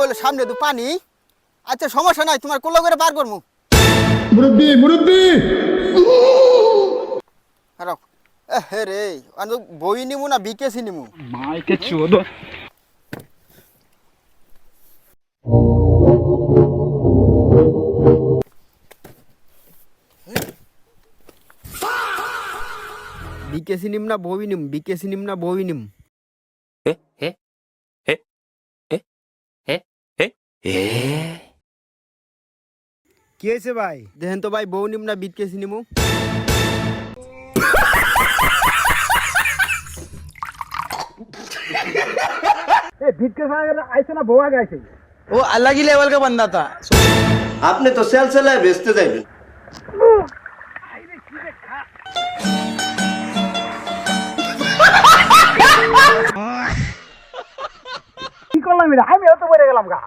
বলে সামনে তো পানি। আচ্ছা সমস্যা নাই, তোমার কোলা করে বার করবো। মুরব্বি মুরব্বি আরো হে রে, আমি বই নিমু না বিকেসি নিমু? মাইকে চোদো। বিকেসি নিম না বই নিম? বিকেসি নিম না বই নিম? হে হে হে হে হে হে হে কি হয়েছে ভাই? দেখেন তো ভাই, বউ নিম না বিকেসি নিমু? ए ভিক্ষা সাগর আইছে না বউ আগে আইছে? वो अलग ही लेवल का बंदा था। आपने तो सेल सेल बेचते जाए। কি করলাম এটা? আমিও তো পড়ে গেলাম গা।